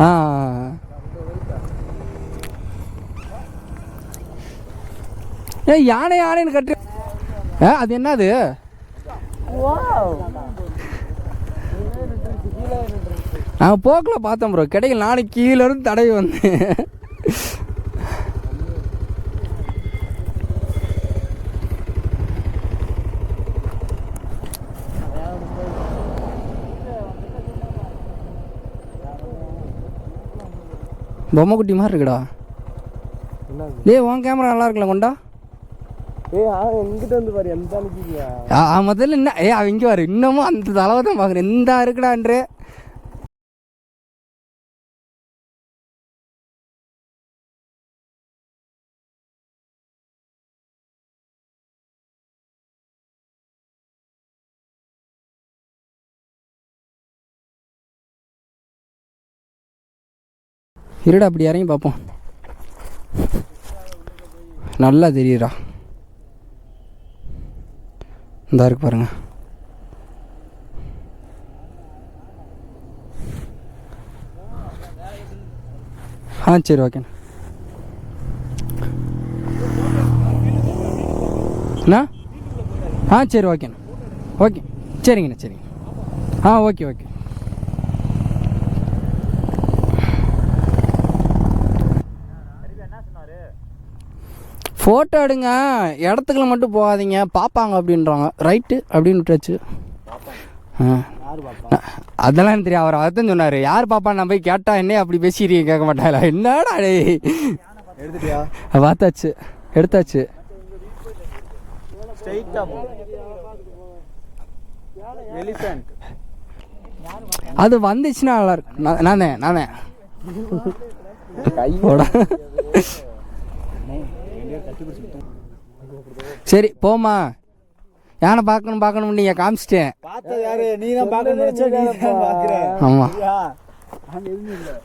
ஆ ஏ யானை யானைன்னு கட்டு. அது என்னது? நாங்கள் போக்கில் பார்த்தோம் ப்ரோ, கிடைக்கல. நாளைக்கு கீழேருந்து தடவி வந்து பொம்மை குட்டி மாதிரி இருக்குடா. டேய் உன் கேமரா நல்லா இருக்குல்ல கொண்டா? எங்கிட்ட வந்து பாரு எந்த முதல்ல என்ன அவன் இங்கே பாரு, இன்னமும் அந்த அளவு தான் பார்க்குறேன். எந்த இருக்குடான்றே. இருடா அப்படி இறங்கி பார்ப்போம். நல்லா தெரியுறா. இந்த இருக்கு பாருங்க. சரி ஓகேண்ணா. சரி ஓகேண்ணா. ஓகே சரிங்கண்ணா சரிங்க. Okay okay. ஃபோட்டோ எடுங்க, இடத்துக்குள்ள மட்டும் போகாதீங்க, பார்ப்பாங்க அப்படின்றாங்க. ரைட்டு அப்படின்னு விட்டாச்சு. அதெல்லாம் எனக்கு தெரியும். அவர் அதான் சொன்னார். யார் பாப்பான்னு நான் போய் கேட்டால் என்ன அப்படி பேசிடுறீங்க கேட்க மாட்டாங்களா? என்னடா டே. எடுத்துட்டியா? பார்த்தாச்சு, எடுத்தாச்சு. அது வந்துச்சுன்னா நல்லா இருக்கு. நானே கையோட சரி போமா. யானை பார்க்கணும் நீங்கள் காமிச்சிட்டேன். ஆமாம்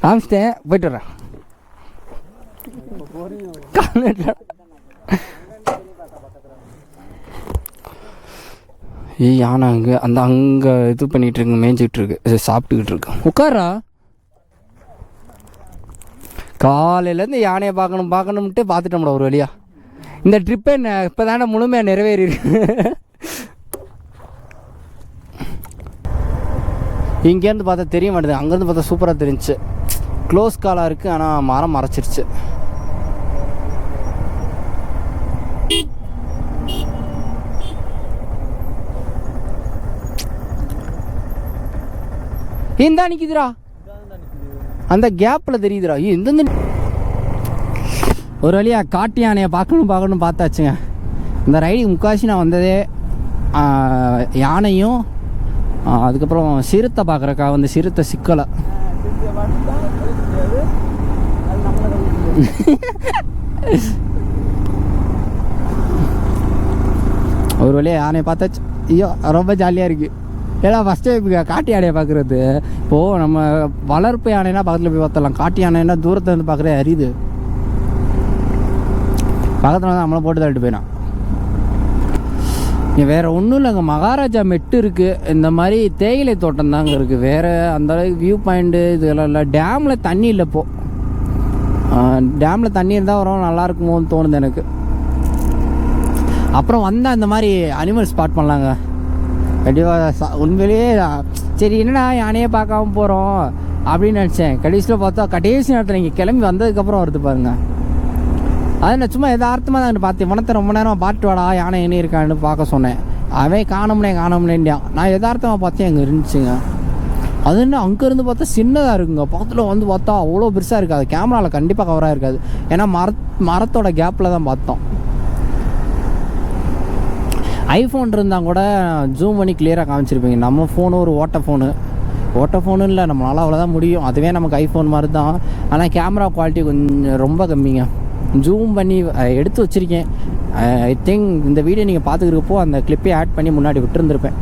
காமிச்சிட்டேன். போயிட்டு வரேன். யானை அங்கே இது பண்ணிட்டு இருக்கு, மேய்ஞ்சிட்டு இருக்கு, சாப்பிட்டுக்கிட்டு இருக்கு. உட்காரா. காலையிலேருந்து யானையை பார்க்கணும்ட்டு பார்த்துட்டோம்டா ஒரு வழியா. இந்த ட்ரிப்பே இப்போ தானே முழுமையாக நிறைவேறி இருக்கு. இங்கேருந்து பார்த்தா தெரிய மாட்டேது, அங்கேருந்து பார்த்தா சூப்பராக தெரிஞ்சிச்சு. க்ளோஸ் காலாக இருக்குது, ஆனால் மரம் மறைச்சிருச்சு. இந்தா நிற்கிதுரா, அந்த கேப்பில் தெரியுதுரா. இந்த ஒரு வழியாக காட்டு யானையை பார்க்கணும் பார்த்தாச்சுங்க. இந்த ரைடுக்கு முக்கால்வாசி நான் வந்ததே யானையும் அதுக்கப்புறம் சிறுத்தை பார்க்குறக்கா. வந்து சிறுத்தை சிக்கலை ஒரு வழியாக யானையை பார்த்தாச்சு. ஐயோ ரொம்ப ஜாலியாக இருக்குது. ஏன்னா ஃபஸ்ட்டு இப்போ காட்டு யானையை பார்க்குறது. இப்போது நம்ம வளர்ப்பு யானைனா பக்கத்தில் போய் பார்த்தலாம். காட்டு யானைன்னா தூரத்தில் இருந்து பார்க்குறே அறியுது. பக்கத்தில் வந்து நம்மளை போட்டு தள்ளிட்டு போயிடும். இங்கே வேறு ஒன்றும் இல்லைங்க. மகாராஜா மெட்டு இருக்குது. இந்த மாதிரி தேயிலை தோட்டம் தாங்க இருக்குது. வேறு அந்தளவுக்கு வியூ பாயிண்ட்டு இதெல்லாம் இல்லை. டேமில் தண்ணி இல்லை. இப்போது டேமில் தண்ணி இருந்தால் வரும் நல்லா இருக்குமோன்னு தோணுது எனக்கு. அப்புறம் வந்தால் இந்த மாதிரி அனிமல் ஸ்பாட் பண்ணலாங்க கண்டிப்பாக. உண்மையிலேயே சரி என்னடா யானையே பார்க்காம போகிறோம் அப்படின்னு நினச்சேன். கடைசியில் பார்த்தா கடைசி நேரத்தில் இங்கே கிளம்பி வந்ததுக்கப்புறம் வருது பாருங்க. அது நான் சும்மா எதார்த்தமாக தான் பார்த்தேன். வனத்தை ரொம்ப நேரம் பாட்டு வாடா யானை என்ன இருக்கான்னு பார்க்க சொன்னேன். அவன் காணமுனேன்டான். நான் எதார்த்தமாக பார்த்தேன், அங்கே இருந்துச்சுங்க. அது என்ன அங்கேருந்து பார்த்தா சின்னதாக இருக்குங்க. பக்கத்தில் வந்து பார்த்தா அவ்வளோ பெருசாக இருக்காது. கேமராவில் கண்டிப்பாக கவராக இருக்காது. ஏன்னா மரத்தோட கேப்பில் தான் பார்த்தோம். ஐஃபோன் இருந்தால் கூட ஜூம் பண்ணி கிளியராக காமிச்சிருப்பீங்க. நம்ம ஃபோனு ஒரு ஓட்ட ஃபோனு இல்லை, நம்மளால் அவ்வளோதான் முடியும். அதுவே நமக்கு ஐஃபோன் மாதிரி தான். ஆனால் கேமரா குவாலிட்டி கொஞ்சம் ரொம்ப கம்மிங்க. ஜூம் பண்ணி எடுத்து வச்சுருக்கேன். ஐ திங்க் இந்த வீடியோ நீங்கள் பார்த்துக்கிறப்போ அந்த கிளிப்பே ஆட் பண்ணி முன்னாடி விட்டுருந்துருப்பேன்.